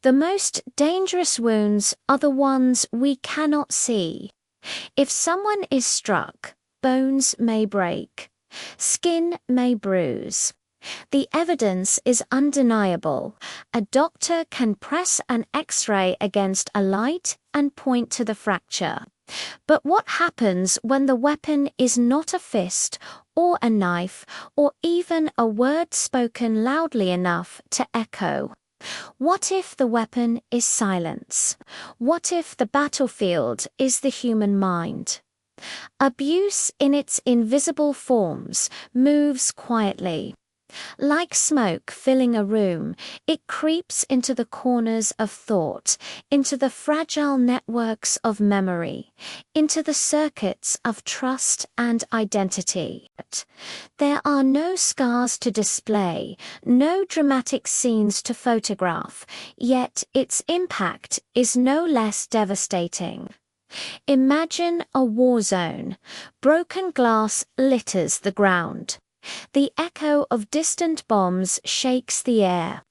The most dangerous wounds are the ones we cannot see. If someone is struck, bones may break, skin may bruise. The evidence is undeniable. A doctor can press an X-ray against a light and point to the fracture. But what happens when the weapon is not a fist or a knife or even a word spoken loudly enough to echo? What if the weapon is silence? What if the battlefield is the human mind? Abuse in its invisible forms moves quietly. Like smoke filling a room, it creeps into the corners of thought, into the fragile networks of memory, into the circuits of trust and identity. There are no scars to display, no dramatic scenes to photograph, yet its impact is no less devastating. Imagine a war zone. Broken glass litters the ground. The echo of distant bombs shakes the air.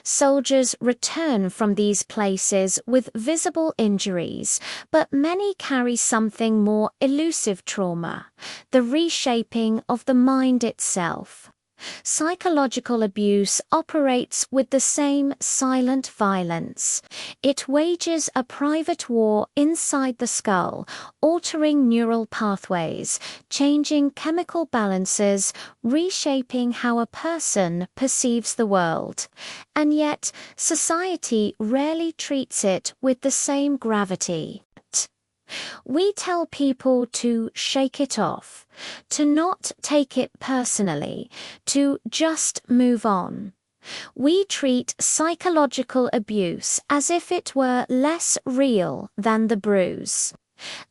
Soldiers return from these places with visible injuries, but many carry something more elusive trauma, the reshaping of the mind itself. Psychological abuse operates with the same silent violence. It wages a private war inside the skull, altering neural pathways, changing chemical balances, reshaping how a person perceives the world. And yet, society rarely treats it with the same gravity. We tell people to shake it off, to not take it personally, to just move on. We treat psychological abuse as if it were less real than the bruise,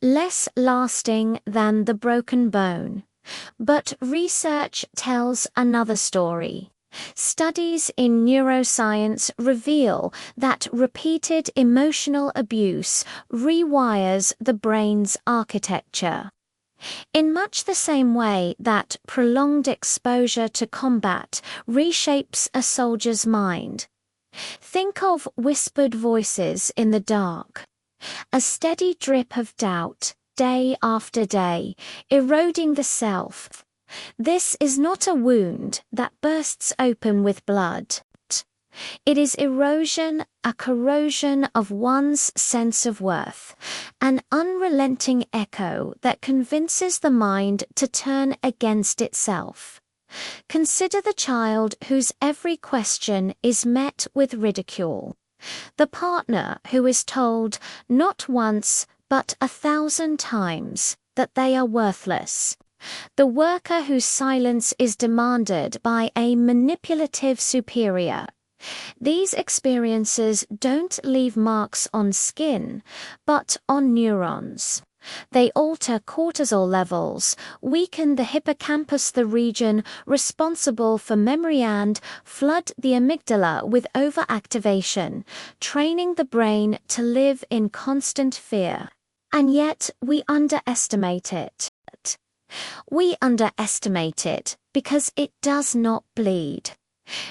less lasting than the broken bone. But research tells another story. Studies in neuroscience reveal that repeated emotional abuse rewires the brain's architecture. In much the same way that prolonged exposure to combat reshapes a soldier's mind. Think of whispered voices in the dark. A steady drip of doubt, day after day, eroding the self. This is not a wound that bursts open with blood. It is erosion, a corrosion of one's sense of worth, an unrelenting echo that convinces the mind to turn against itself. Consider the child whose every question is met with ridicule. The partner who is told not once but 1,000 times that they are worthless. The worker whose silence is demanded by a manipulative superior. These experiences don't leave marks on skin, but on neurons. They alter cortisol levels, weaken the hippocampus, the region responsible for memory, and flood the amygdala with overactivation, training the brain to live in constant fear. And yet we underestimate it. We underestimate it because it does not bleed,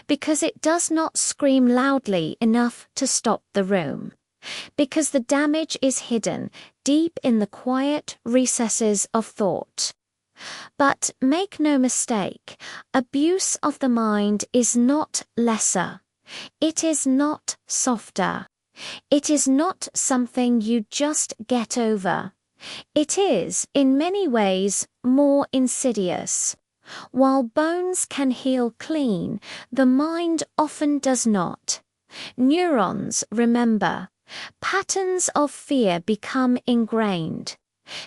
because it does not scream loudly enough to stop the room, because the damage is hidden deep in the quiet recesses of thought. But make no mistake, abuse of the mind is not lesser. It is not softer. It is not something you just get over. It is, in many ways, more insidious. While bones can heal clean, the mind often does not. Neurons remember. Patterns of fear become ingrained.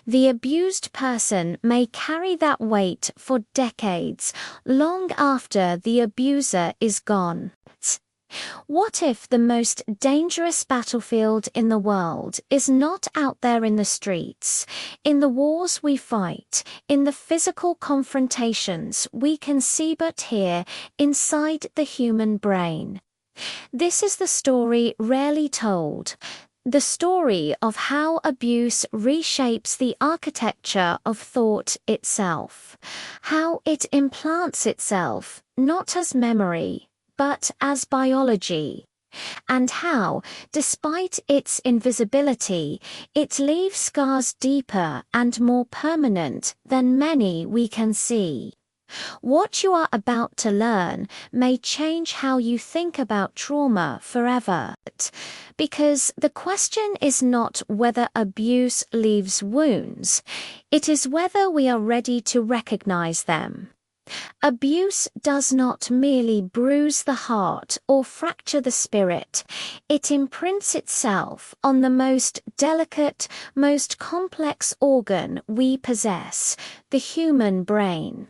The abused person may carry that weight for decades, long after the abuser is gone. What if the most dangerous battlefield in the world is not out there in the streets, in the wars we fight, in the physical confrontations we can see but hear inside the human brain? This is the story rarely told. The story of how abuse reshapes the architecture of thought itself, how it implants itself, not as memory, but as biology. and how, despite its invisibility, it leaves scars deeper and more permanent than many we can see. What you are about to learn may change how you think about trauma forever, because the question is not whether abuse leaves wounds, it is whether we are ready to recognize them. Abuse does not merely bruise the heart or fracture the spirit, it imprints itself on the most delicate, most complex organ we possess, the human brain.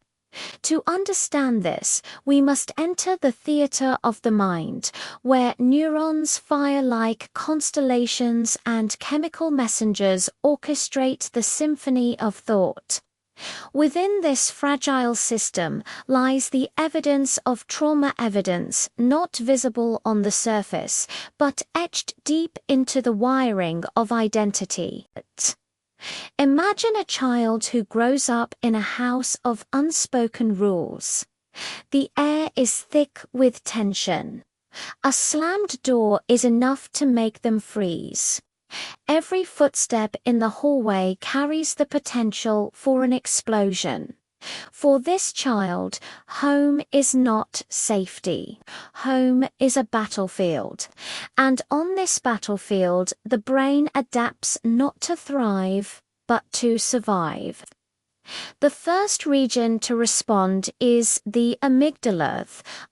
To understand this, we must enter the theater of the mind, where neurons fire like constellations and chemical messengers orchestrate the symphony of thought. Within this fragile system lies the evidence of trauma evidence not visible on the surface, but etched deep into the wiring of identity. Imagine a child who grows up in a house of unspoken rules. The air is thick with tension. A slammed door is enough to make them freeze. Every footstep in the hallway carries the potential for an explosion. For this child, home is not safety. Home is a battlefield. And on this battlefield, the brain adapts not to thrive, but to survive. The first region to respond is the amygdala,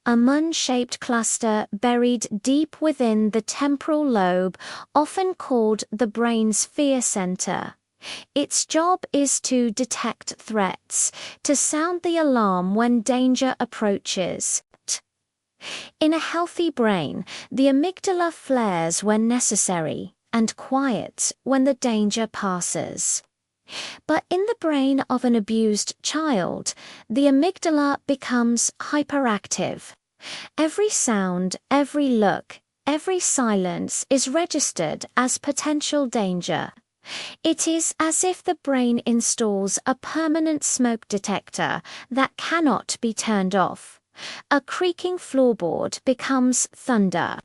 a moon-shaped cluster buried deep within the temporal lobe, often called the brain's fear center. Its job is to detect threats, to sound the alarm when danger approaches. In a healthy brain, the amygdala flares when necessary and quiets when the danger passes. But in the brain of an abused child, the amygdala becomes hyperactive. Every sound, every look, every silence is registered as potential danger. It is as if the brain installs a permanent smoke detector that cannot be turned off. A creaking floorboard becomes thunder.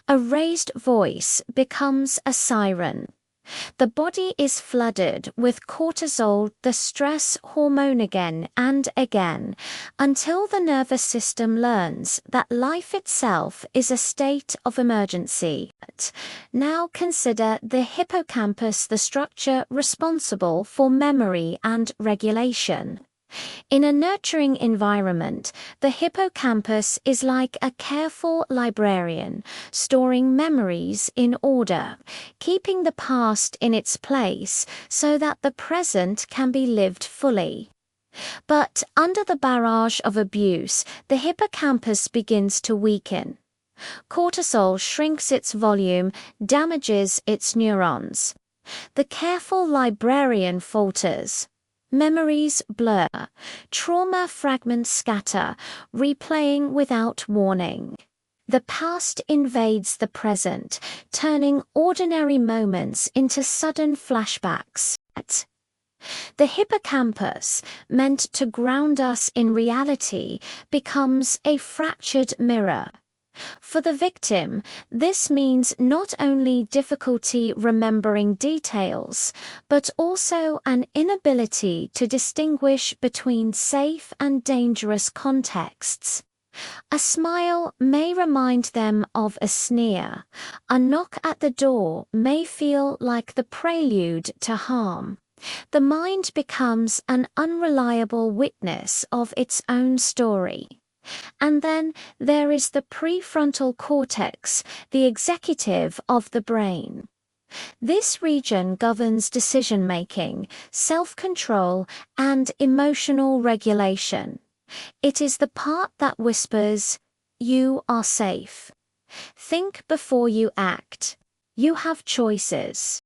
A raised voice becomes a siren. The body is flooded with cortisol, the stress hormone, again and again, until the nervous system learns that life itself is a state of emergency. Now consider the hippocampus, the structure responsible for memory and regulation. In a nurturing environment, the hippocampus is like a careful librarian, storing memories in order, keeping the past in its place so that the present can be lived fully. But under the barrage of abuse, the hippocampus begins to weaken. Cortisol shrinks its volume, damages its neurons. The careful librarian falters. Memories blur, trauma fragments scatter, replaying without warning. The past invades the present, turning ordinary moments into sudden flashbacks. The hippocampus, meant to ground us in reality, becomes a fractured mirror. For the victim, this means not only difficulty remembering details, but also an inability to distinguish between safe and dangerous contexts. A smile may remind them of a sneer. A knock at the door may feel like the prelude to harm. The mind becomes an unreliable witness of its own story. And then there is the prefrontal cortex, the executive of the brain. This region governs decision-making, self-control, and emotional regulation. It is the part that whispers, "You are safe. Think before you act. You have choices."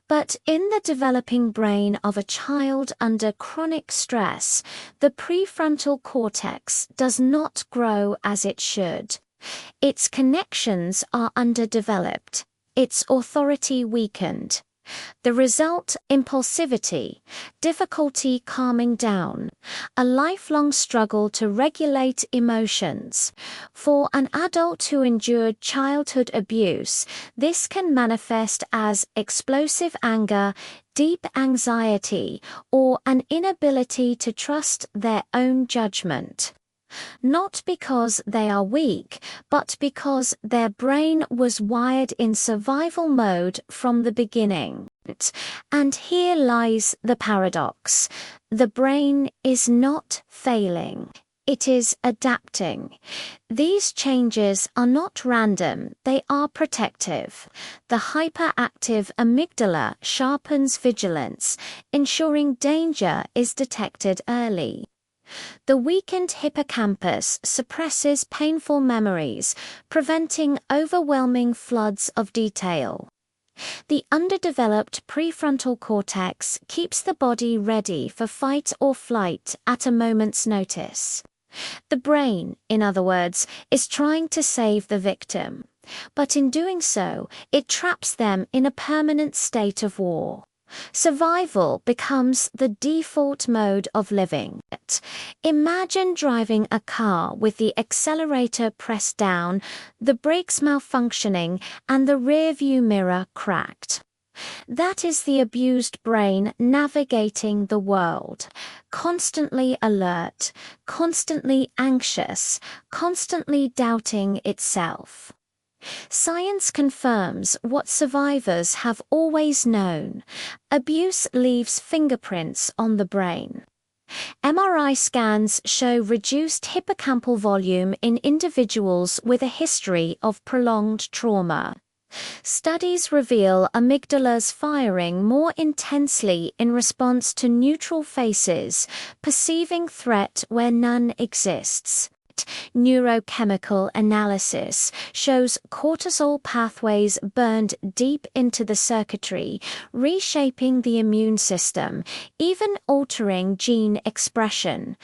But in the developing brain of a child under chronic stress, the prefrontal cortex does not grow as it should. Its connections are underdeveloped, its authority weakened. The result, impulsivity, difficulty calming down, a lifelong struggle to regulate emotions. For an adult who endured childhood abuse, this can manifest as explosive anger, deep anxiety, or an inability to trust their own judgment. Not because they are weak, but because their brain was wired in survival mode from the beginning. And here lies the paradox. The brain is not failing. It is adapting. These changes are not random, they are protective. The hyperactive amygdala sharpens vigilance, ensuring danger is detected early. The weakened hippocampus suppresses painful memories, preventing overwhelming floods of detail. The underdeveloped prefrontal cortex keeps the body ready for fight or flight at a moment's notice. The brain, in other words, is trying to save the victim, but in doing so, it traps them in a permanent state of war. Survival becomes the default mode of living. Imagine driving a car with the accelerator pressed down, the brakes malfunctioning, and the rearview mirror cracked. That is the abused brain navigating the world, constantly alert, constantly anxious, constantly doubting itself. Science confirms what survivors have always known. Abuse leaves fingerprints on the brain. MRI scans show reduced hippocampal volume in individuals with a history of prolonged trauma. Studies reveal amygdalas firing more intensely in response to neutral faces, perceiving threat where none exists. Neurochemical analysis shows cortisol pathways burned deep into the circuitry, reshaping the immune system, even altering gene expression.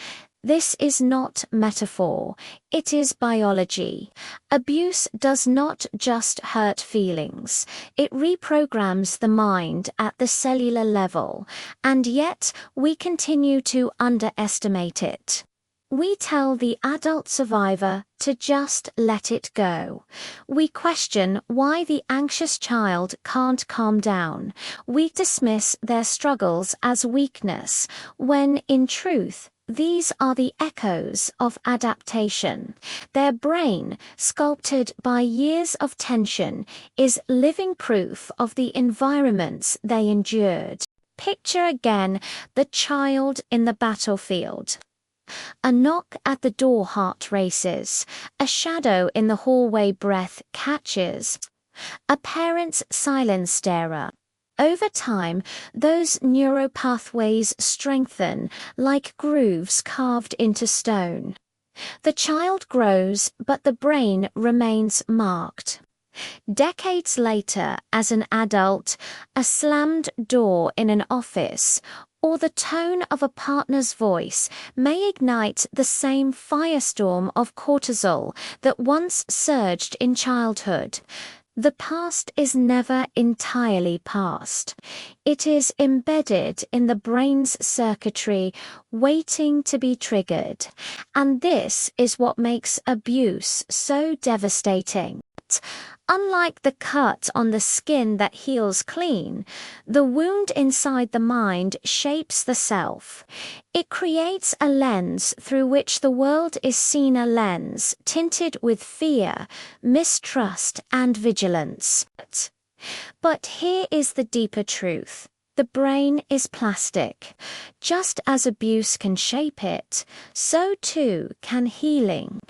This is not metaphor, it is biology. Abuse does not just hurt feelings, it reprograms the mind at the cellular level, and yet we continue to underestimate it. We tell the adult survivor to just let it go. We question why the anxious child can't calm down. We dismiss their struggles as weakness, when in truth, these are the echoes of adaptation. Their brain, sculpted by years of tension, is living proof of the environments they endured. Picture again the child in the battlefield. A knock at the door, heart races. A shadow in the hallway, breath catches. A parent's silent starer. Over time, those neuropathways strengthen like grooves carved into stone. The child grows, but the brain remains marked. Decades later, as an adult, a slammed door in an office or the tone of a partner's voice may ignite the same firestorm of cortisol that once surged in childhood. The past is never entirely past. It is embedded in the brain's circuitry, waiting to be triggered. And this is what makes abuse so devastating. Unlike the cut on the skin that heals clean, the wound inside the mind shapes the self. It creates a lens through which the world is seen, a lens tinted with fear, mistrust, and vigilance. But here is the deeper truth. The brain is plastic. Just as abuse can shape it, so too can healing.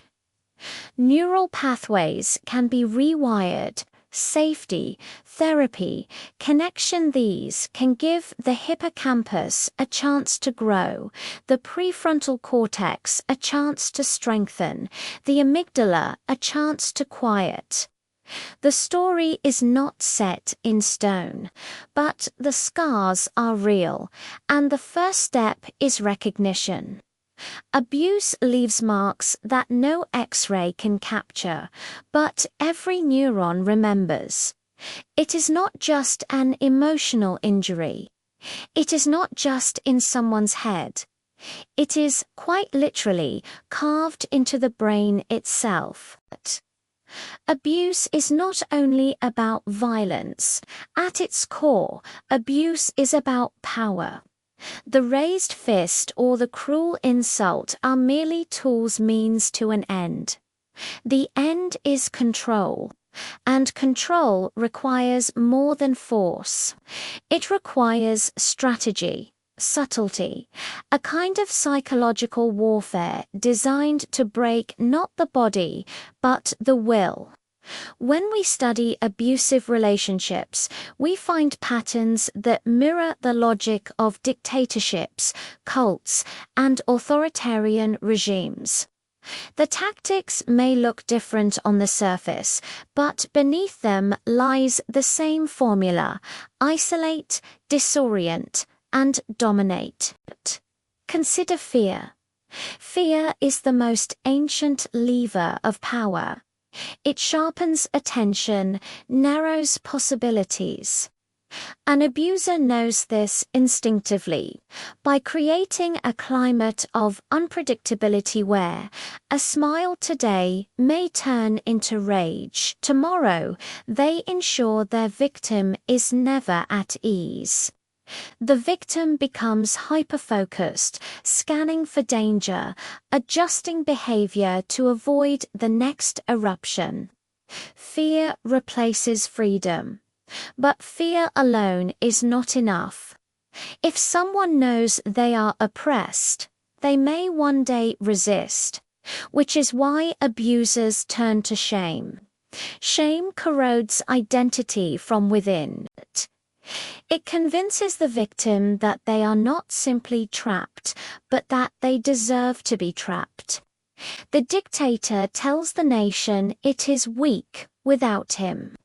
Neural pathways can be rewired. Safety, therapy, connection, these can give the hippocampus a chance to grow, the prefrontal cortex a chance to strengthen, the amygdala a chance to quiet. The story is not set in stone, but the scars are real, and the first step is recognition. Abuse leaves marks that no X-ray can capture, but every neuron remembers. It is not just an emotional injury. It is not just in someone's head. It is, quite literally, carved into the brain itself. Abuse is not only about violence. At its core, abuse is about power. The raised fist or the cruel insult are merely tools means to an end. The end is control. And control requires more than force. It requires strategy, subtlety, a kind of psychological warfare designed to break not the body, but the will. When we study abusive relationships, we find patterns that mirror the logic of dictatorships, cults, and authoritarian regimes. The tactics may look different on the surface, but beneath them lies the same formula: isolate, disorient, and dominate. Consider fear. Fear is the most ancient lever of power. It sharpens attention, narrows possibilities. An abuser knows this instinctively by creating a climate of unpredictability where a smile today may turn into rage. Tomorrow, they ensure their victim is never at ease. The victim becomes hyper-focused, scanning for danger, adjusting behavior to avoid the next eruption. Fear replaces freedom. But fear alone is not enough. If someone knows they are oppressed, they may one day resist, which is why abusers turn to shame. Shame corrodes identity from within. It convinces the victim that they are not simply trapped, but that they deserve to be trapped. The dictator tells the nation it is weak without him.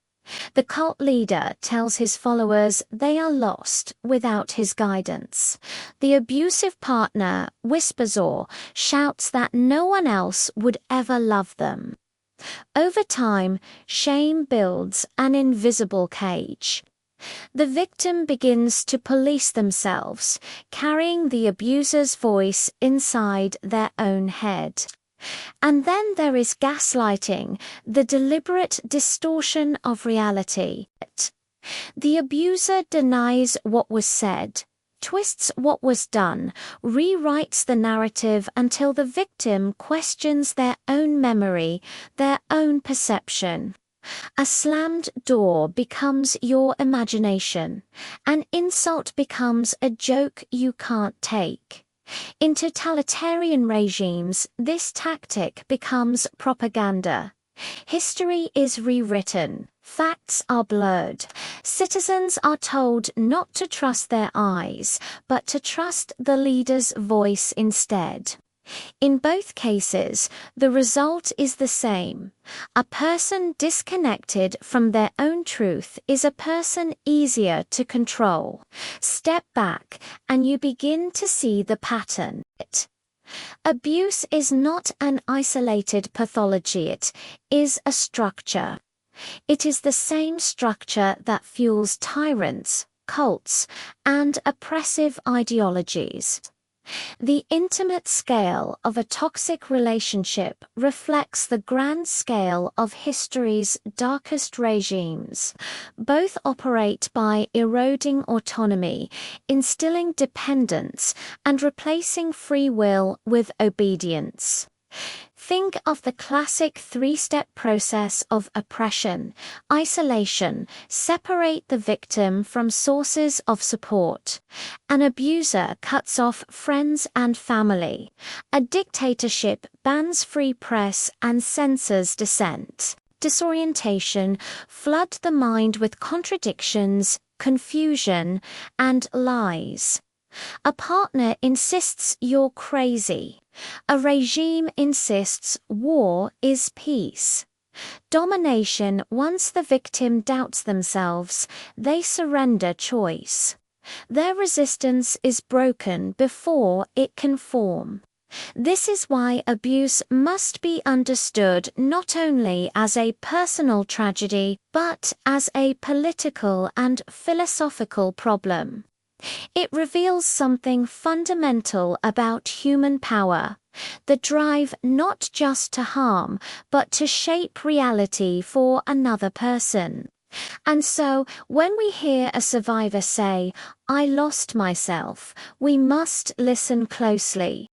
The cult leader tells his followers they are lost without his guidance. The abusive partner whispers or shouts that no one else would ever love them. Over time, shame builds an invisible cage. The victim begins to police themselves, carrying the abuser's voice inside their own head. And then there is gaslighting, the deliberate distortion of reality. The abuser denies what was said, twists what was done, rewrites the narrative until the victim questions their own memory, their own perception. A slammed door becomes your imagination. An insult becomes a joke you can't take. In totalitarian regimes, this tactic becomes propaganda. History is rewritten. Facts are blurred. Citizens are told not to trust their eyes, but to trust the leader's voice instead. In both cases, the result is the same. A person disconnected from their own truth is a person easier to control. Step back, and you begin to see the pattern. Abuse is not an isolated pathology, it is a structure. It is the same structure that fuels tyrants, cults, and oppressive ideologies. The intimate scale of a toxic relationship reflects the grand scale of history's darkest regimes. Both operate by eroding autonomy, instilling dependence, and replacing free will with obedience. Think of the classic three-step process of oppression: isolation, separate the victim from sources of support. An abuser cuts off friends and family. A dictatorship bans free press and censors dissent. Disorientation, flood the mind with contradictions, confusion, and lies. A partner insists you're crazy. A regime insists war is peace. Domination, once the victim doubts themselves, they surrender choice. Their resistance is broken before it can form. This is why abuse must be understood not only as a personal tragedy, but as a political and philosophical problem. It reveals something fundamental about human power, the drive not just to harm, but to shape reality for another person. And so, when we hear a survivor say, "I lost myself," we must listen closely.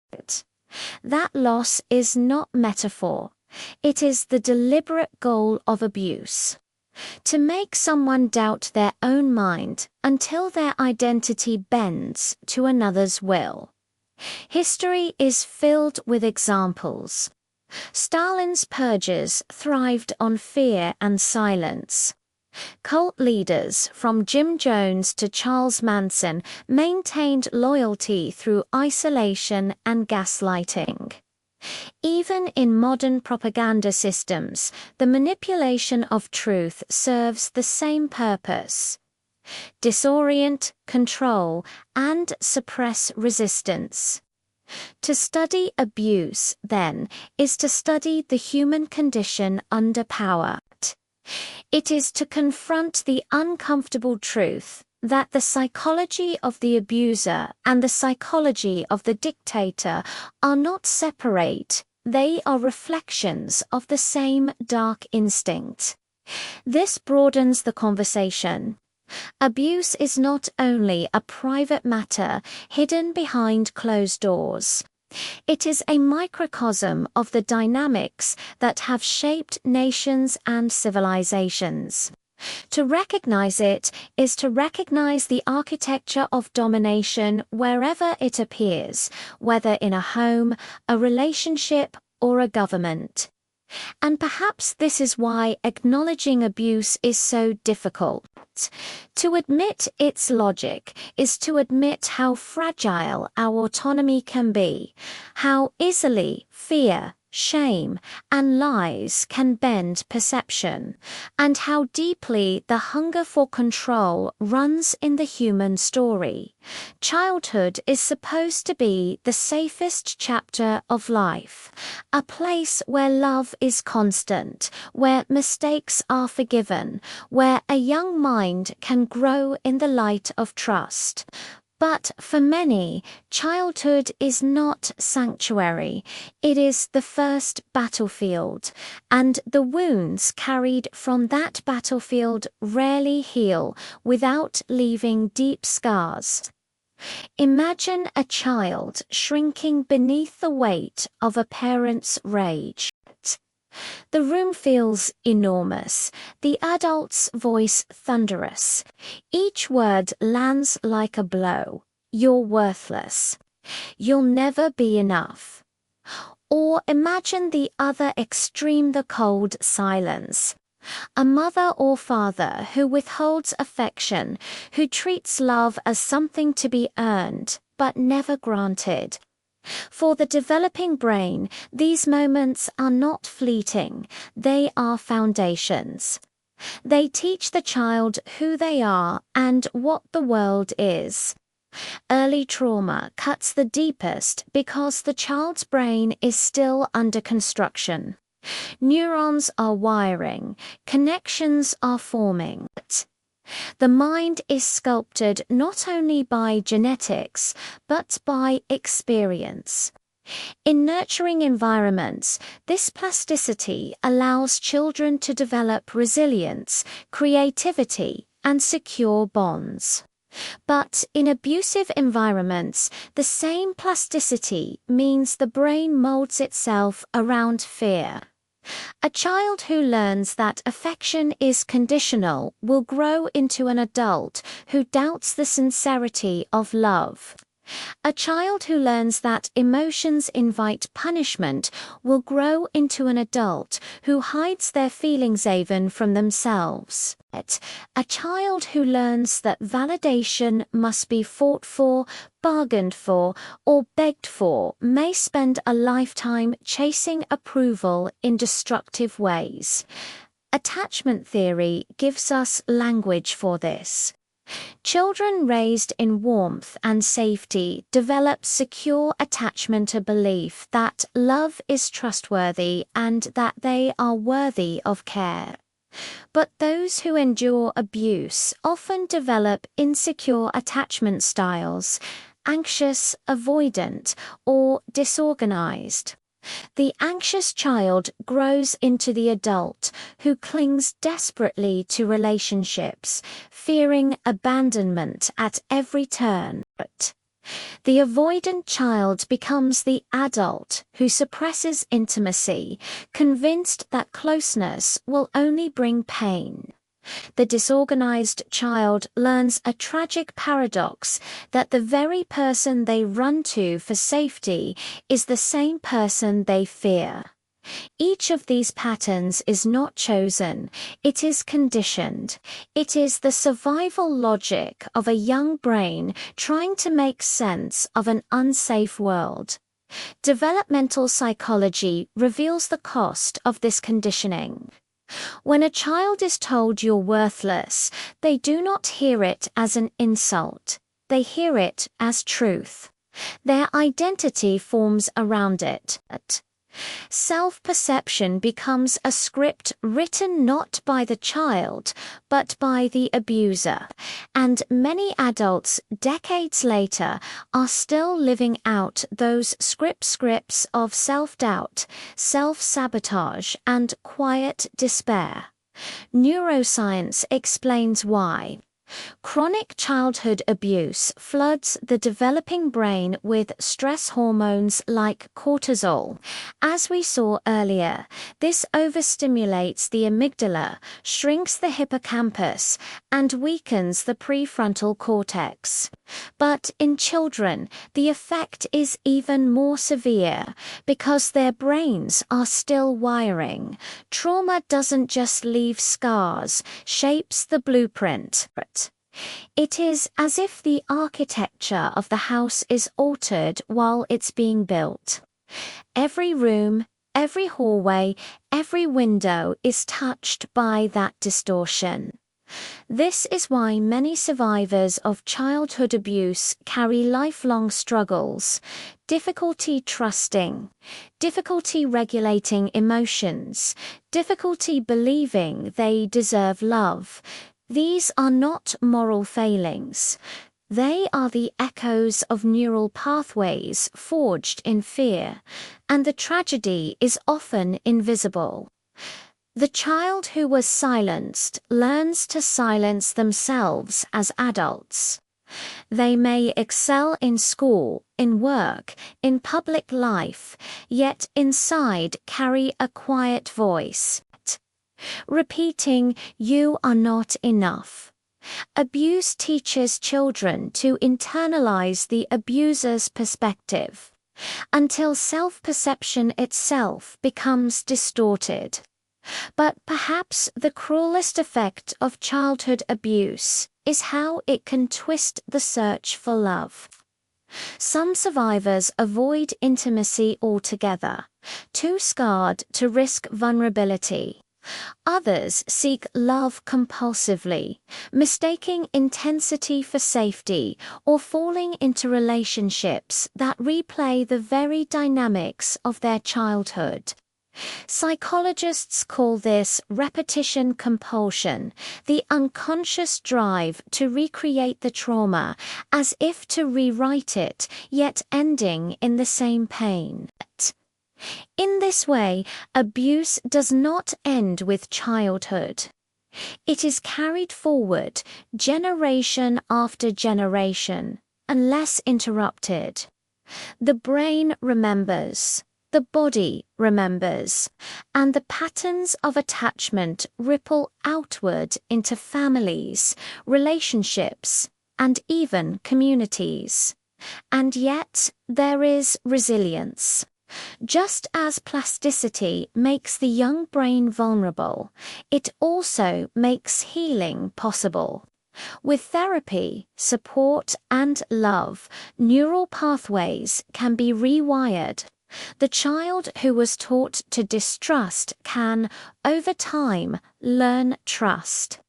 That loss is not metaphor. It is the deliberate goal of abuse. To make someone doubt their own mind until their identity bends to another's will. History is filled with examples. Stalin's purges thrived on fear and silence. Cult leaders from Jim Jones to Charles Manson maintained loyalty through isolation and gaslighting. Even in modern propaganda systems, the manipulation of truth serves the same purpose: disorient, control, and suppress resistance. To study abuse, then, is to study the human condition under power. It is to confront the uncomfortable truth that the psychology of the abuser and the psychology of the dictator are not separate, they are reflections of the same dark instinct. This broadens the conversation. Abuse is not only a private matter hidden behind closed doors. It is a microcosm of the dynamics that have shaped nations and civilizations. To recognize it is to recognize the architecture of domination wherever it appears, whether in a home, a relationship, or a government. And perhaps this is why acknowledging abuse is so difficult. To admit its logic is to admit how fragile our autonomy can be, how easily fear, shame, and lies can bend perception, and how deeply the hunger for control runs in the human story. Childhood is supposed to be the safest chapter of life, a place where love is constant, where mistakes are forgiven, where a young mind can grow in the light of trust. But for many, childhood is not sanctuary. It is the first battlefield, and the wounds carried from that battlefield rarely heal without leaving deep scars. Imagine a child shrinking beneath the weight of a parent's rage. The room feels enormous, the adult's voice thunderous. Each word lands like a blow. You're worthless. You'll never be enough. Or imagine the other extreme, the cold silence. A mother or father who withholds affection, who treats love as something to be earned, but never granted. For the developing brain, these moments are not fleeting, they are foundations. They teach the child who they are and what the world is. Early trauma cuts the deepest because the child's brain is still under construction. Neurons are wiring, connections are forming. The mind is sculpted not only by genetics, but by experience. In nurturing environments, this plasticity allows children to develop resilience, creativity, and secure bonds. But in abusive environments, the same plasticity means the brain molds itself around fear. A child who learns that affection is conditional will grow into an adult who doubts the sincerity of love. A child who learns that emotions invite punishment will grow into an adult who hides their feelings even from themselves. A child who learns that validation must be fought for, bargained for, or begged for may spend a lifetime chasing approval in destructive ways. Attachment theory gives us language for this. Children raised in warmth and safety develop secure attachment, a belief that love is trustworthy and that they are worthy of care. But those who endure abuse often develop insecure attachment styles, anxious, avoidant, or disorganized. The anxious child grows into the adult who clings desperately to relationships, fearing abandonment at every turn. The avoidant child becomes the adult who suppresses intimacy, convinced that closeness will only bring pain. The disorganized child learns a tragic paradox that the very person they run to for safety is the same person they fear. Each of these patterns is not chosen, it is conditioned. It is the survival logic of a young brain trying to make sense of an unsafe world. Developmental psychology reveals the cost of this conditioning. When a child is told you're worthless, they do not hear it as an insult. They hear it as truth. Their identity forms around it. Self-perception becomes a script written not by the child, but by the abuser, and many adults decades later are still living out those scripts of self-doubt, self-sabotage, and quiet despair. Neuroscience explains why. Chronic childhood abuse floods the developing brain with stress hormones like cortisol. As we saw earlier, this overstimulates the amygdala, shrinks the hippocampus, and weakens the prefrontal cortex. But in children, the effect is even more severe because their brains are still wiring. Trauma doesn't just leave scars, shapes the blueprint. It is as if the architecture of the house is altered while it's being built. Every room, every hallway, every window is touched by that distortion. This is why many survivors of childhood abuse carry lifelong struggles, difficulty trusting, difficulty regulating emotions, difficulty believing they deserve love. These are not moral failings. They are the echoes of neural pathways forged in fear, and the tragedy is often invisible. The child who was silenced learns to silence themselves as adults. They may excel in school, in work, in public life, yet inside carry a quiet voice, repeating, "You are not enough." Abuse teaches children to internalize the abuser's perspective, until self-perception itself becomes distorted. But perhaps the cruelest effect of childhood abuse is how it can twist the search for love. Some survivors avoid intimacy altogether, too scarred to risk vulnerability. Others seek love compulsively, mistaking intensity for safety or falling into relationships that replay the very dynamics of their childhood. Psychologists call this repetition compulsion, the unconscious drive to recreate the trauma as if to rewrite it, yet ending in the same pain. In this way, abuse does not end with childhood. It is carried forward generation after generation, unless interrupted. The brain remembers, the body remembers, and the patterns of attachment ripple outward into families, relationships, and even communities. And yet, there is resilience. Just as plasticity makes the young brain vulnerable, it also makes healing possible. With therapy, support, and love, neural pathways can be rewired. The child who was taught to distrust can, over time, learn trust.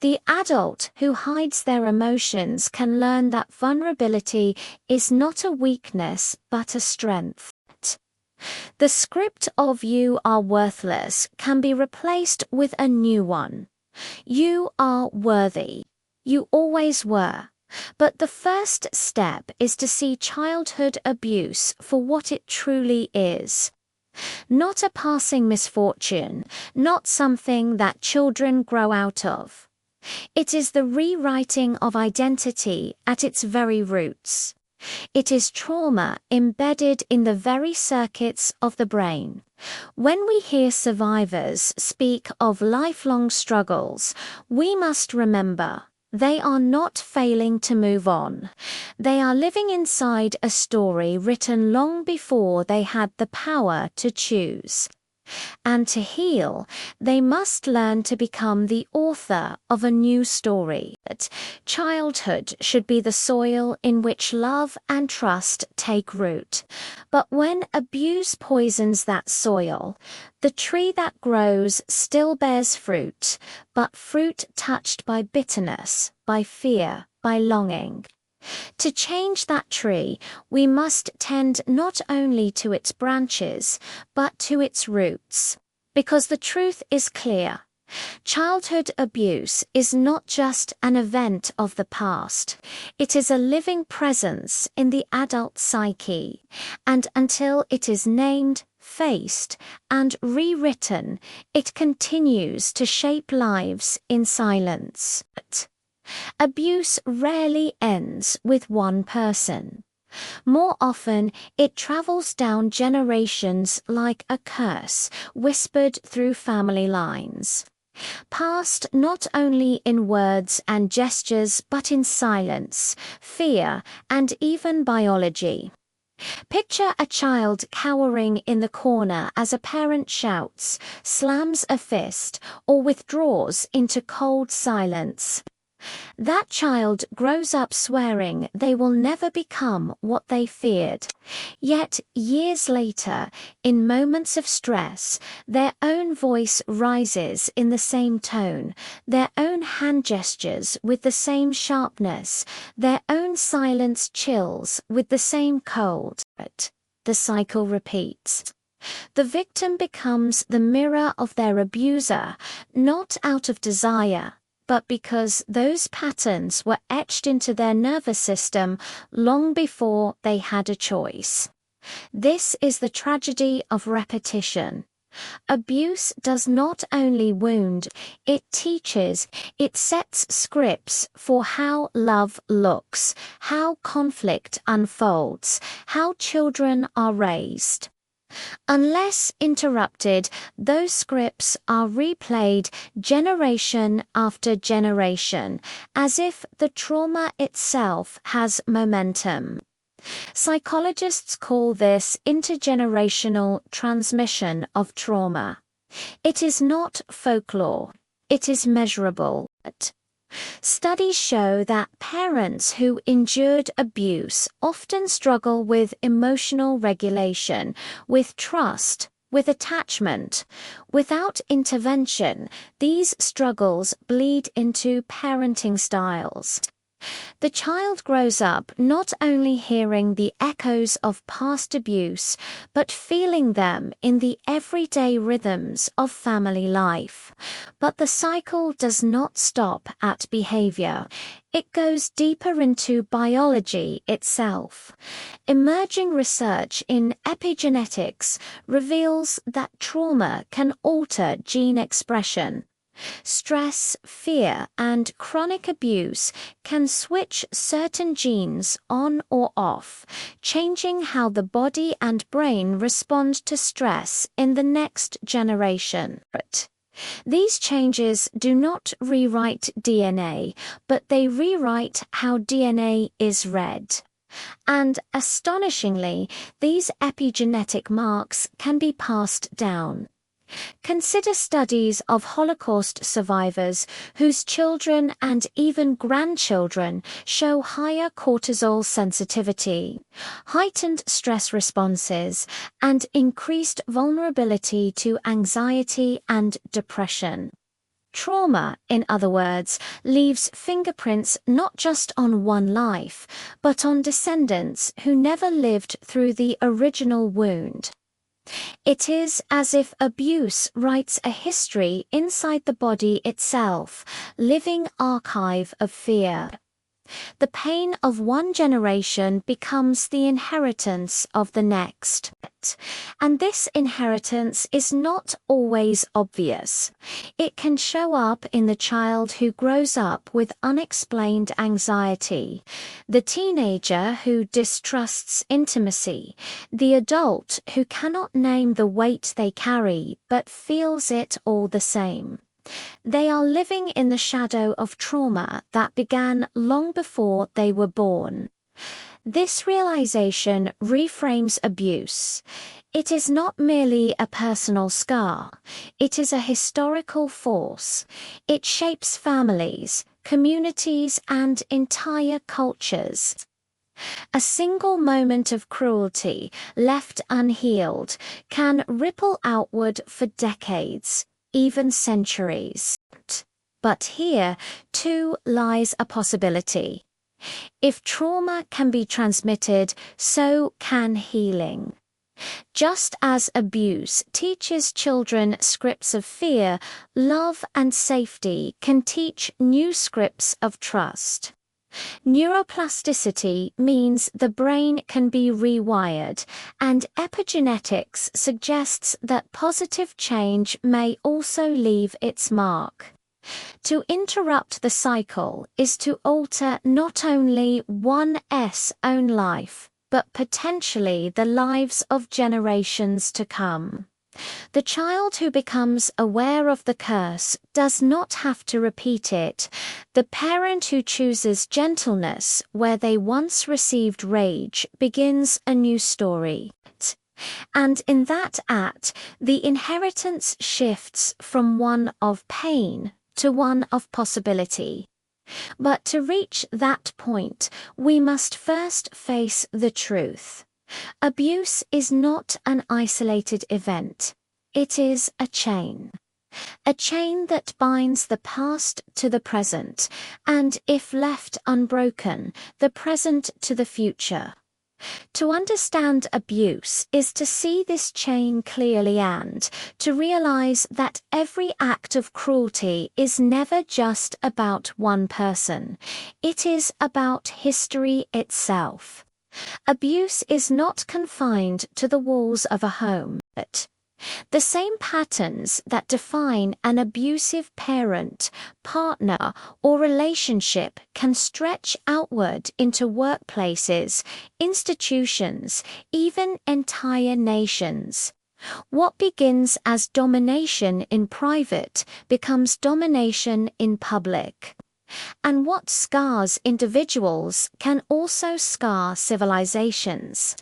The adult who hides their emotions can learn that vulnerability is not a weakness but a strength. The script of "you are worthless" can be replaced with a new one. You are worthy. You always were. But the first step is to see childhood abuse for what it truly is. Not a passing misfortune, not something that children grow out of. It is the rewriting of identity at its very roots. It is trauma embedded in the very circuits of the brain. When we hear survivors speak of lifelong struggles, we must remember they are not failing to move on. They are living inside a story written long before they had the power to choose. And to heal, they must learn to become the author of a new story. Childhood should be the soil in which love and trust take root. But when abuse poisons that soil, the tree that grows still bears fruit, but fruit touched by bitterness, by fear, by longing. To change that tree, we must tend not only to its branches, but to its roots. Because the truth is clear. Childhood abuse is not just an event of the past. It is a living presence in the adult psyche. And until it is named, faced, and rewritten, it continues to shape lives in silence. Abuse rarely ends with one person. More often, it travels down generations like a curse whispered through family lines. Passed not only in words and gestures but in silence, fear, and even biology. Picture a child cowering in the corner as a parent shouts, slams a fist, or withdraws into cold silence. That child grows up swearing they will never become what they feared. Yet, years later, in moments of stress, their own voice rises in the same tone, their own hand gestures with the same sharpness, their own silence chills with the same cold. The cycle repeats. The victim becomes the mirror of their abuser, not out of desire, but because those patterns were etched into their nervous system long before they had a choice. This is the tragedy of repetition. Abuse does not only wound, it teaches, it sets scripts for how love looks, how conflict unfolds, how children are raised. Unless interrupted, those scripts are replayed generation after generation, as if the trauma itself has momentum. Psychologists call this intergenerational transmission of trauma. It is not folklore. It is measurable. Studies show that parents who endured abuse often struggle with emotional regulation, with trust, with attachment. Without intervention, these struggles bleed into parenting styles. The child grows up not only hearing the echoes of past abuse, but feeling them in the everyday rhythms of family life. But the cycle does not stop at behavior. It goes deeper into biology itself. Emerging research in epigenetics reveals that trauma can alter gene expression. Stress, fear, and chronic abuse can switch certain genes on or off, changing how the body and brain respond to stress in the next generation. These changes do not rewrite DNA, but they rewrite how DNA is read. And astonishingly, these epigenetic marks can be passed down. Consider studies of Holocaust survivors whose children and even grandchildren show higher cortisol sensitivity, heightened stress responses, and increased vulnerability to anxiety and depression. Trauma, in other words, leaves fingerprints not just on one life, but on descendants who never lived through the original wound. It is as if abuse writes a history inside the body itself, living archive of fear. The pain of one generation becomes the inheritance of the next. And this inheritance is not always obvious. It can show up in the child who grows up with unexplained anxiety, the teenager who distrusts intimacy, the adult who cannot name the weight they carry but feels it all the same. They are living in the shadow of trauma that began long before they were born. This realization reframes abuse. It is not merely a personal scar, it is a historical force. It shapes families, communities, and entire cultures. A single moment of cruelty, left unhealed, can ripple outward for decades, even centuries. But here, too, lies a possibility. If trauma can be transmitted, so can healing. Just as abuse teaches children scripts of fear, love and safety can teach new scripts of trust. Neuroplasticity means the brain can be rewired, and epigenetics suggests that positive change may also leave its mark. To interrupt the cycle is to alter not only one's own life, but potentially the lives of generations to come. The child who becomes aware of the curse does not have to repeat it. The parent who chooses gentleness where they once received rage begins a new story. And in that act, the inheritance shifts from one of pain to one of possibility. But to reach that point, we must first face the truth. Abuse is not an isolated event. It is a chain. A chain that binds the past to the present, and if left unbroken, the present to the future. To understand abuse is to see this chain clearly and to realize that every act of cruelty is never just about one person. It is about history itself. Abuse is not confined to the walls of a home, but the same patterns that define an abusive parent, partner, or relationship can stretch outward into workplaces, institutions, even entire nations. What begins as domination in private becomes domination in public. And what scars individuals can also scar civilizations.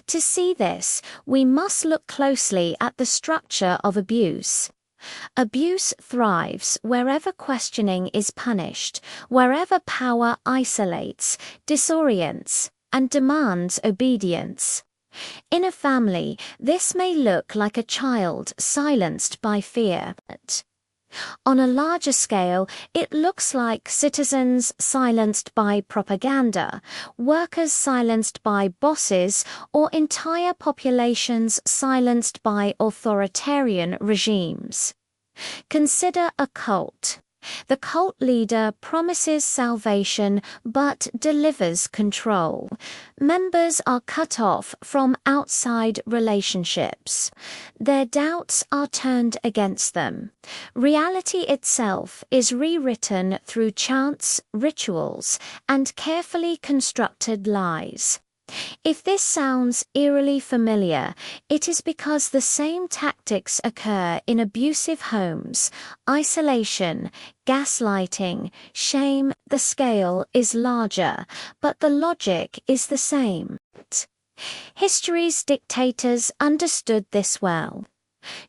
To see this, we must look closely at the structure of abuse. Abuse thrives wherever questioning is punished, wherever power isolates, disorients, and demands obedience. In a family, this may look like a child silenced by fear. On a larger scale, it looks like citizens silenced by propaganda, workers silenced by bosses, or entire populations silenced by authoritarian regimes. Consider a cult. The cult leader promises salvation but delivers control. Members are cut off from outside relationships. Their doubts are turned against them. Reality itself is rewritten through chants, rituals, and carefully constructed lies. If this sounds eerily familiar, it is because the same tactics occur in abusive homes: isolation, gaslighting, shame. The scale is larger, but the logic is the same. History's dictators understood this well.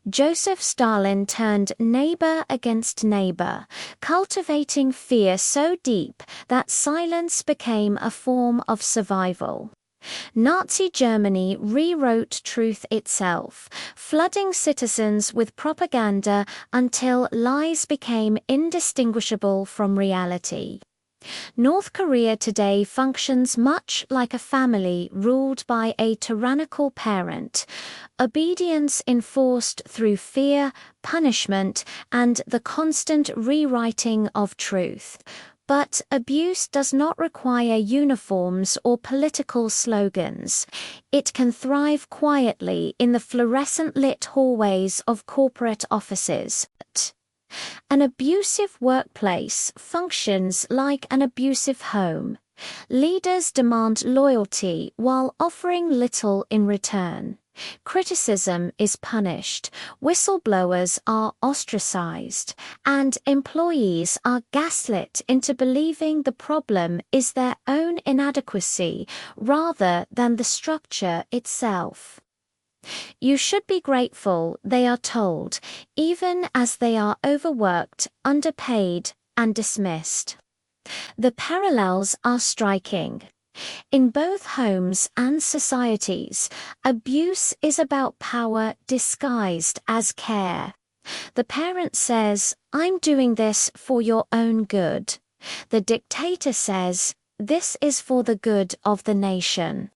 Joseph Stalin turned neighbor against neighbor, cultivating fear so deep that silence became a form of survival. Nazi Germany rewrote truth itself, flooding citizens with propaganda until lies became indistinguishable from reality. North Korea today functions much like a family ruled by a tyrannical parent, obedience enforced through fear, punishment, and the constant rewriting of truth. But abuse does not require uniforms or political slogans. It can thrive quietly in the fluorescent-lit hallways of corporate offices. An abusive workplace functions like an abusive home. Leaders demand loyalty while offering little in return. Criticism is punished, whistleblowers are ostracized, and employees are gaslit into believing the problem is their own inadequacy rather than the structure itself. You should be grateful, they are told, even as they are overworked, underpaid, and dismissed. The parallels are striking. In both homes and societies, abuse is about power disguised as care. The parent says, "I'm doing this for your own good." The dictator says, "This is for the good of the nation."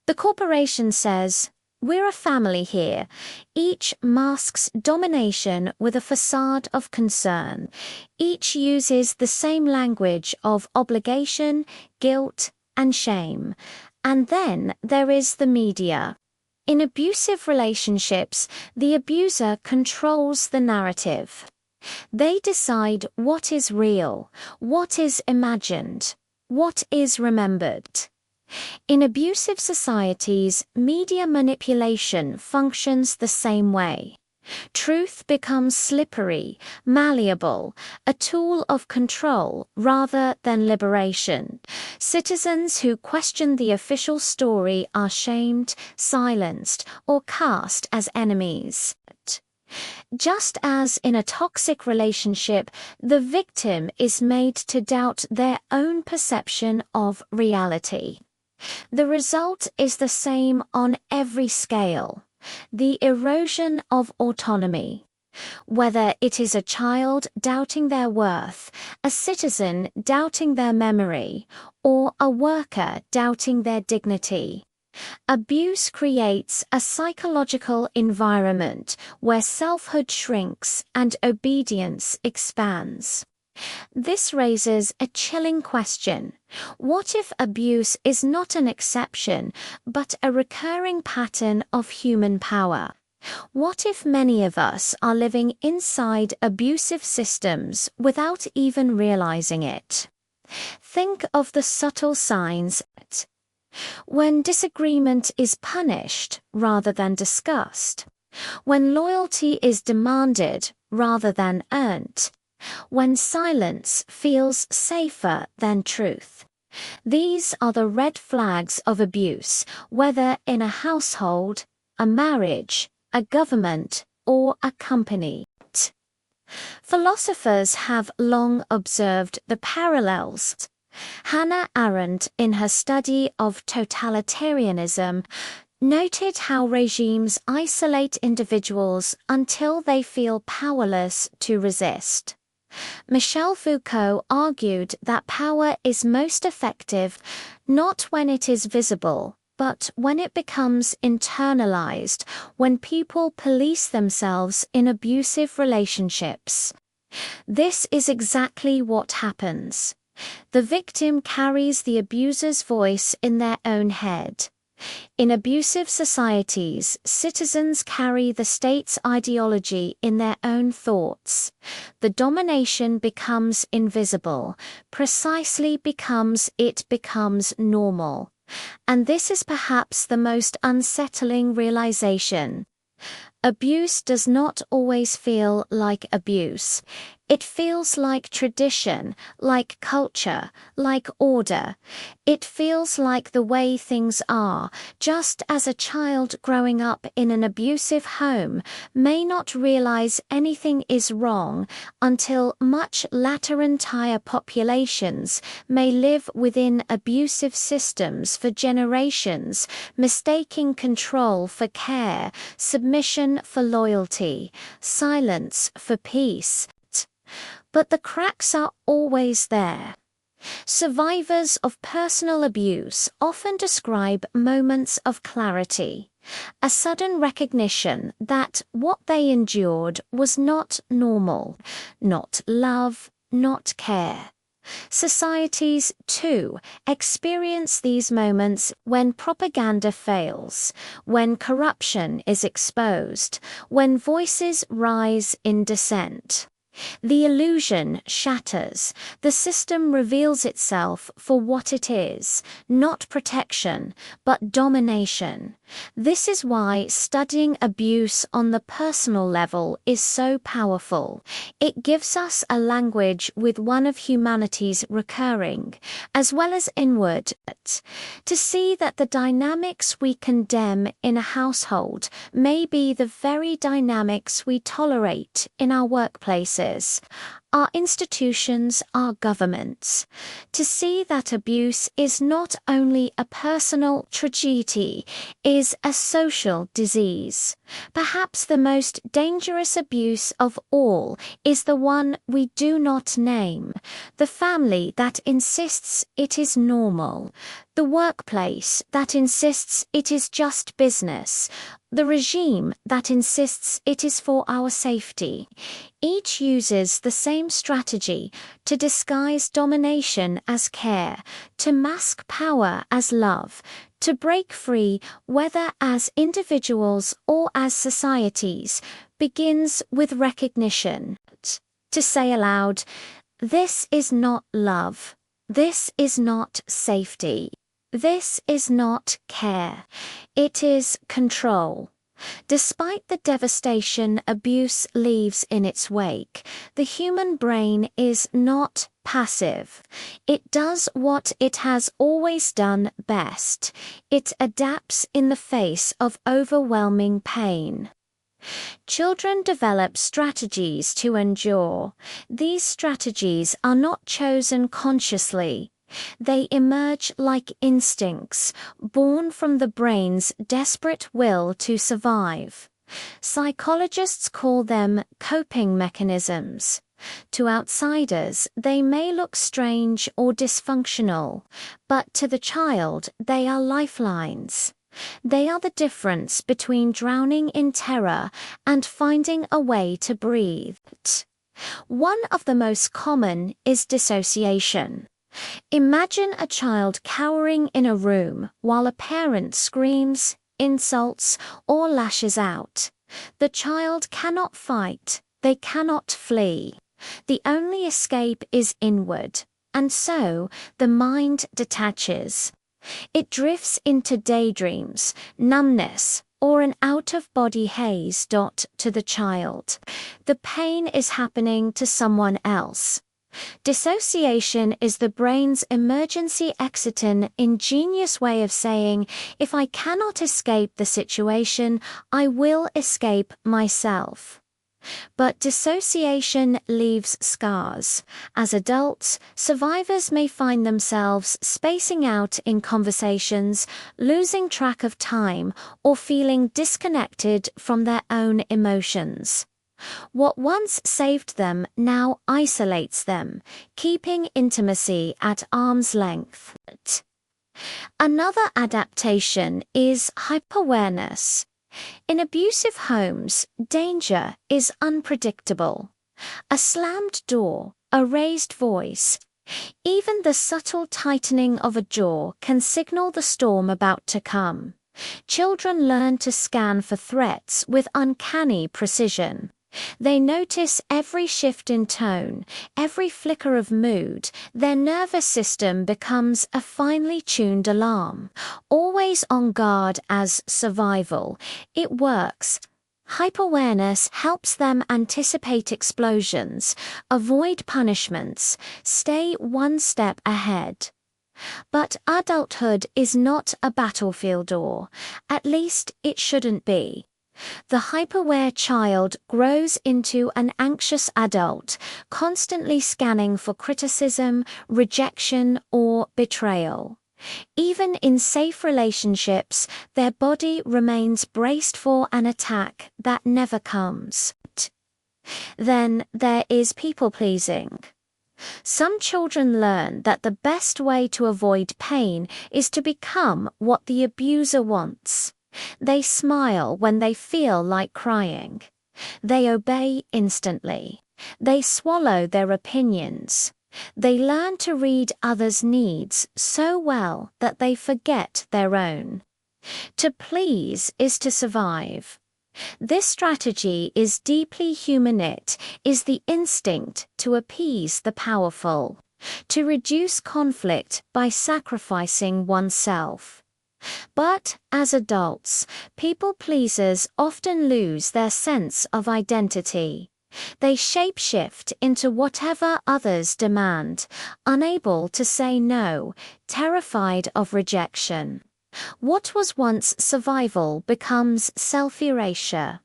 The corporation says, "We're a family here." Each masks domination with a facade of concern. Each uses the same language of obligation, guilt, and shame. And then there is the media. In abusive relationships, the abuser controls the narrative. They decide what is real, what is imagined, what is remembered. In abusive societies, media manipulation functions the same way. Truth becomes slippery, malleable, a tool of control rather than liberation. Citizens who question the official story are shamed, silenced, or cast as enemies. Just as in a toxic relationship, the victim is made to doubt their own perception of reality. The result is the same on every scale: the erosion of autonomy. Whether it is a child doubting their worth, a citizen doubting their memory, or a worker doubting their dignity. Abuse creates a psychological environment where selfhood shrinks and obedience expands. This raises a chilling question. What if abuse is not an exception, but a recurring pattern of human power? What if many of us are living inside abusive systems without even realizing it? Think of the subtle signs. When disagreement is punished rather than discussed. When loyalty is demanded rather than earned. When silence feels safer than truth. These are the red flags of abuse, whether in a household, a marriage, a government, or a company. Philosophers have long observed the parallels. Hannah Arendt, in her study of totalitarianism, noted how regimes isolate individuals until they feel powerless to resist. Michel Foucault argued that power is most effective not when it is visible, but when it becomes internalized, when people police themselves in abusive relationships. This is exactly what happens. The victim carries the abuser's voice in their own head. In abusive societies, citizens carry the state's ideology in their own thoughts. The domination becomes invisible, precisely because it becomes normal. And this is perhaps the most unsettling realization. Abuse does not always feel like abuse. It feels like tradition, like culture, like order. It feels like the way things are, just as a child growing up in an abusive home may not realize anything is wrong until much later. Entire populations may live within abusive systems for generations, mistaking control for care, submission for loyalty, silence for peace. But the cracks are always there. Survivors of personal abuse often describe moments of clarity, a sudden recognition that what they endured was not normal, not love, not care. Societies, too, experience these moments when propaganda fails, when corruption is exposed, when voices rise in dissent. The illusion shatters. The system reveals itself for what it is, not protection, but domination. This is why studying abuse on the personal level is so powerful. It gives us a language with one of humanity's recurring, as well as inward, to see that the dynamics we condemn in a household may be the very dynamics we tolerate in our workplaces, our institutions, our governments, to see that abuse is not only a personal tragedy, is a social disease. Perhaps the most dangerous abuse of all is the one we do not name, the family that insists it is normal, the workplace that insists it is just business, the regime that insists it is for our safety. Each uses the same strategy to disguise domination as care, to mask power as love, to break free, whether as individuals or as societies, begins with recognition. To say aloud, this is not love, this is not safety, this is not care, it is control. Despite the devastation abuse leaves in its wake, the human brain is not passive. It does what it has always done best. It adapts in the face of overwhelming pain. Children develop strategies to endure. These strategies are not chosen consciously. They emerge like instincts, born from the brain's desperate will to survive. Psychologists call them coping mechanisms. To outsiders, they may look strange or dysfunctional, but to the child, they are lifelines. They are the difference between drowning in terror and finding a way to breathe. One of the most common is dissociation. Imagine a child cowering in a room while a parent screams, insults, or lashes out. The child cannot fight, they cannot flee. The only escape is inward, and so the mind detaches. It drifts into daydreams, numbness, or an out-of-body haze. To the child, the pain is happening to someone else. Dissociation is the brain's emergency exciton ingenious way of saying, if I cannot escape the situation, I will escape myself. But dissociation leaves scars. As adults, survivors may find themselves spacing out in conversations, losing track of time, or feeling disconnected from their own emotions. What once saved them now isolates them, keeping intimacy at arm's length. Another adaptation is hyperawareness. In abusive homes, danger is unpredictable. A slammed door, a raised voice, even the subtle tightening of a jaw can signal the storm about to come. Children learn to scan for threats with uncanny precision. They notice every shift in tone, every flicker of mood. Their nervous system becomes a finely tuned alarm. Always on guard as survival, it works. Hyperawareness helps them anticipate explosions, avoid punishments, stay one step ahead. But adulthood is not a battlefield, or at least it shouldn't be. The hyperaware child grows into an anxious adult, constantly scanning for criticism, rejection, or betrayal. Even in safe relationships, their body remains braced for an attack that never comes. Then there is people-pleasing. Some children learn that the best way to avoid pain is to become what the abuser wants. They smile when they feel like crying. They obey instantly. They swallow their opinions. They learn to read others' needs so well that they forget their own. To please is to survive. This strategy is deeply human. It is the instinct to appease the powerful, to reduce conflict by sacrificing oneself. But as adults, people-pleasers often lose their sense of identity. They shapeshift into whatever others demand, unable to say no, terrified of rejection. What was once survival becomes self-erasure.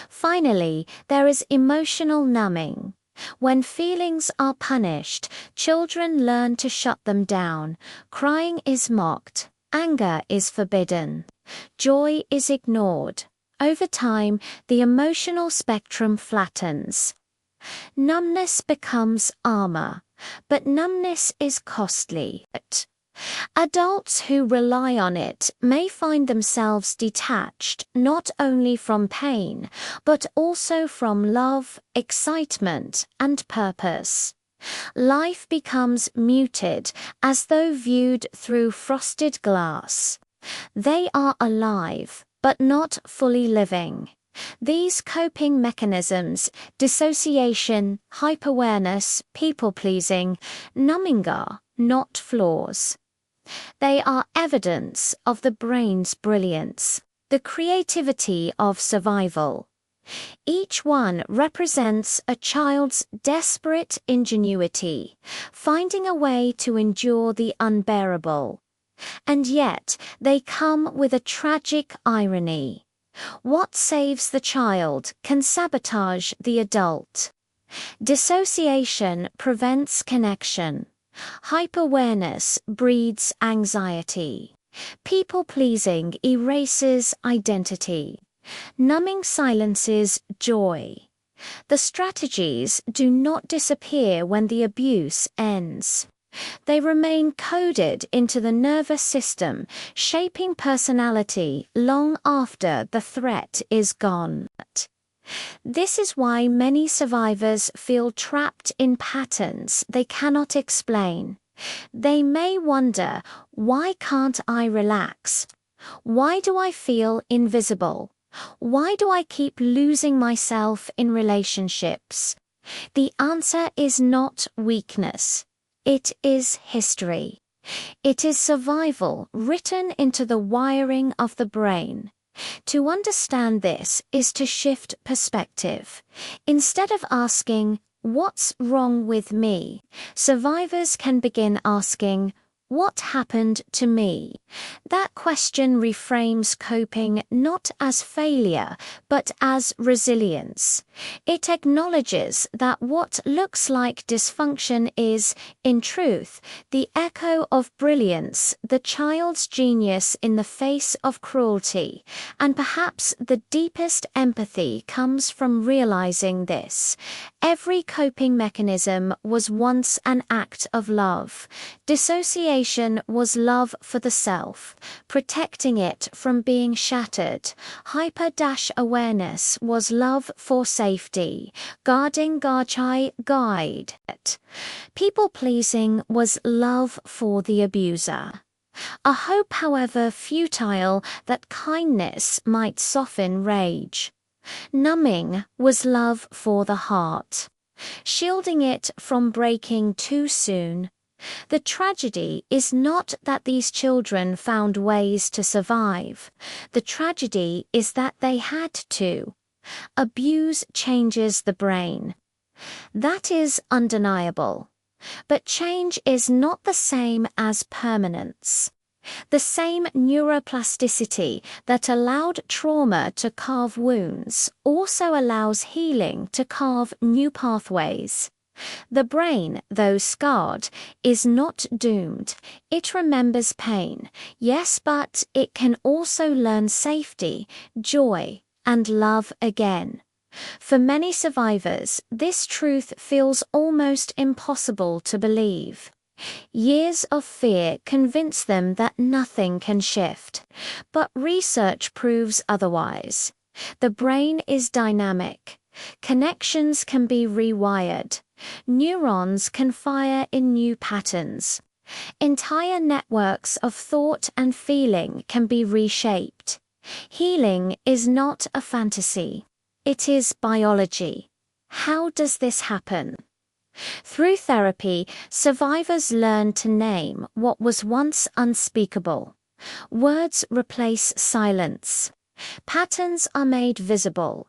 Finally, there is emotional numbing. When feelings are punished, children learn to shut them down. Crying is mocked. Anger is forbidden. Joy is ignored. Over time, the emotional spectrum flattens. Numbness becomes armor, but numbness is costly. Adults who rely on it may find themselves detached not only from pain, but also from love, excitement, and purpose. Life becomes muted, as though viewed through frosted glass. They are alive, but not fully living. These coping mechanisms, dissociation, hyperawareness, people-pleasing, numbing, are not flaws. They are evidence of the brain's brilliance, the creativity of survival. Each one represents a child's desperate ingenuity, finding a way to endure the unbearable. And yet, they come with a tragic irony. What saves the child can sabotage the adult. Dissociation prevents connection. Hyperawareness breeds anxiety. People-pleasing erases identity. Numbing silences joy. The strategies do not disappear when the abuse ends. They remain coded into the nervous system, shaping personality long after the threat is gone. This is why many survivors feel trapped in patterns they cannot explain. They may wonder, why can't I relax? Why do I feel invisible? Why do I keep losing myself in relationships? The answer is not weakness. It is history. It is survival written into the wiring of the brain. To understand this is to shift perspective. Instead of asking, "What's wrong with me?" survivors can begin asking, "What happened to me?" That question reframes coping not as failure, but as resilience. It acknowledges that what looks like dysfunction is, in truth, the echo of brilliance, the child's genius in the face of cruelty. And perhaps the deepest empathy comes from realizing this. Every coping mechanism was once an act of love. Dissociation was love for the self, protecting it from being shattered. Hyper-awareness was love for safety, guarding guide. People-pleasing was love for the abuser. A hope, however futile, that kindness might soften rage. Numbing was love for the heart, shielding it from breaking too soon. The tragedy is not that these children found ways to survive. The tragedy is that they had to. Abuse changes the brain. That is undeniable. But change is not the same as permanence. The same neuroplasticity that allowed trauma to carve wounds also allows healing to carve new pathways. The brain, though scarred, is not doomed. It remembers pain, yes, but it can also learn safety, joy, and love again. For many survivors, this truth feels almost impossible to believe. Years of fear convince them that nothing can shift, but research proves otherwise. The brain is dynamic. Connections can be rewired. Neurons can fire in new patterns. Entire networks of thought and feeling can be reshaped. Healing is not a fantasy. It is biology. How does this happen? Through therapy, survivors learn to name what was once unspeakable. Words replace silence. Patterns are made visible.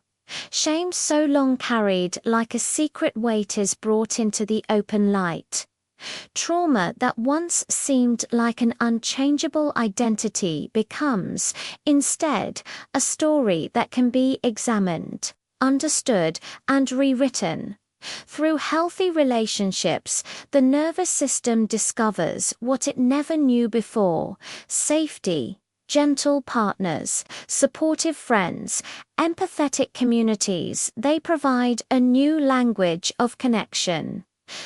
Shame so long carried like a secret weight is brought into the open light. Trauma that once seemed like an unchangeable identity becomes, instead, a story that can be examined, understood, and rewritten. Through healthy relationships, the nervous system discovers what it never knew before: safety, gentle partners, supportive friends, empathetic communities. They provide a new language of connection.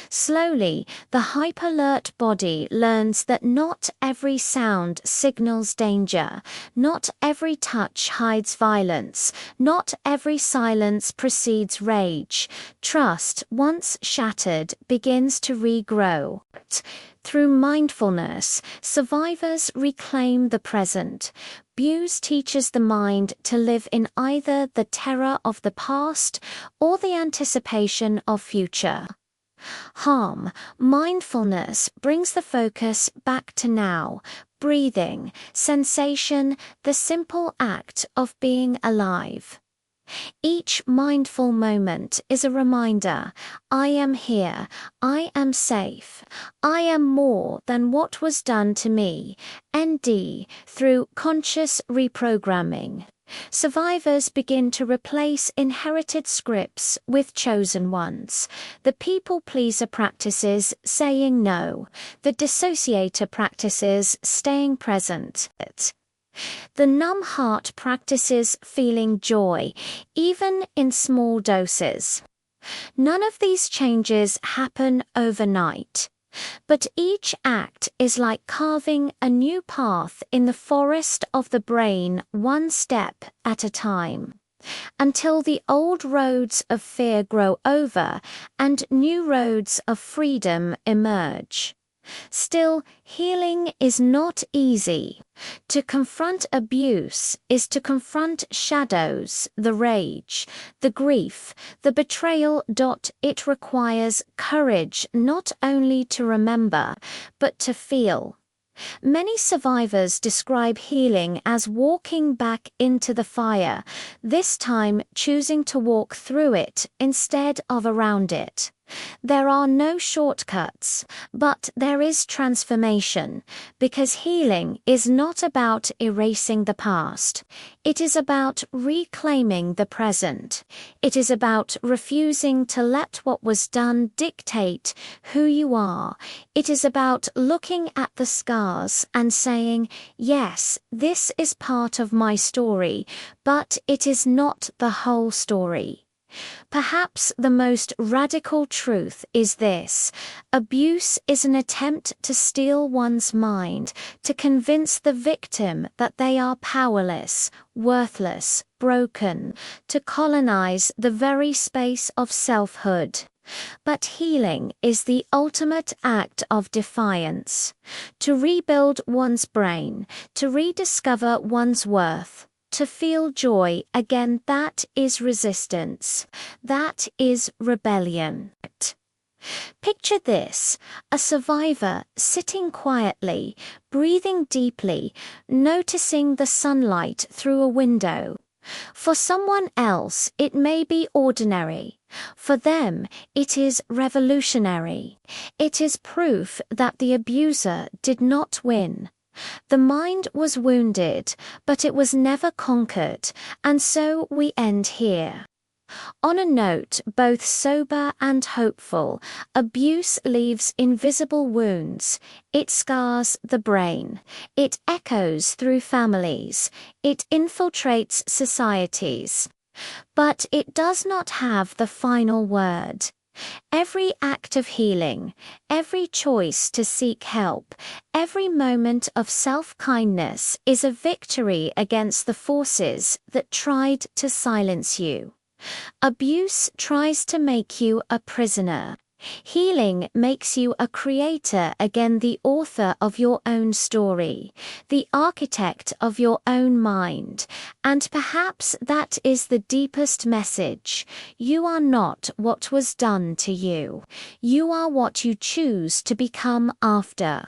Slowly, the hyper-alert body learns that not every sound signals danger, not every touch hides violence, not every silence precedes rage. Trust, once shattered, begins to regrow. Through mindfulness, survivors reclaim the present. Abuse teaches the mind to live in either the terror of the past or the anticipation of future. Harm, mindfulness brings the focus back to now, breathing, sensation, the simple act of being alive. Each mindful moment is a reminder: I am here, I am safe, I am more than what was done to me. ND, through conscious reprogramming, survivors begin to replace inherited scripts with chosen ones. The people-pleaser practices saying no, the dissociator practices staying present. The numb heart practices feeling joy, even in small doses. None of these changes happen overnight, but each act is like carving a new path in the forest of the brain, one step at a time, until the old roads of fear grow over and new roads of freedom emerge. Still, healing is not easy. To confront abuse is to confront shadows, the rage, the grief, the betrayal. It requires courage not only to remember, but to feel. Many survivors describe healing as walking back into the fire, this time choosing to walk through it instead of around it. There are no shortcuts, but there is transformation, because healing is not about erasing the past. It is about reclaiming the present. It is about refusing to let what was done dictate who you are. It is about looking at the scars and saying, yes, this is part of my story, but it is not the whole story. Perhaps the most radical truth is this: abuse is an attempt to steal one's mind, to convince the victim that they are powerless, worthless, broken, to colonize the very space of selfhood. But healing is the ultimate act of defiance. To rebuild one's brain, to rediscover one's worth, to feel joy again, that is resistance. That is rebellion. Picture this: a survivor sitting quietly, breathing deeply, noticing the sunlight through a window. For someone else, it may be ordinary. For them, it is revolutionary. It is proof that the abuser did not win. The mind was wounded, but it was never conquered, and so we end here. On a note both sober and hopeful, abuse leaves invisible wounds. It scars the brain. It echoes through families. It infiltrates societies. But it does not have the final word. Every act of healing, every choice to seek help, every moment of self-kindness is a victory against the forces that tried to silence you. Abuse tries to make you a prisoner. Healing makes you a creator, again the author of your own story, the architect of your own mind, and perhaps that is the deepest message. You are not what was done to you. You are what you choose to become after.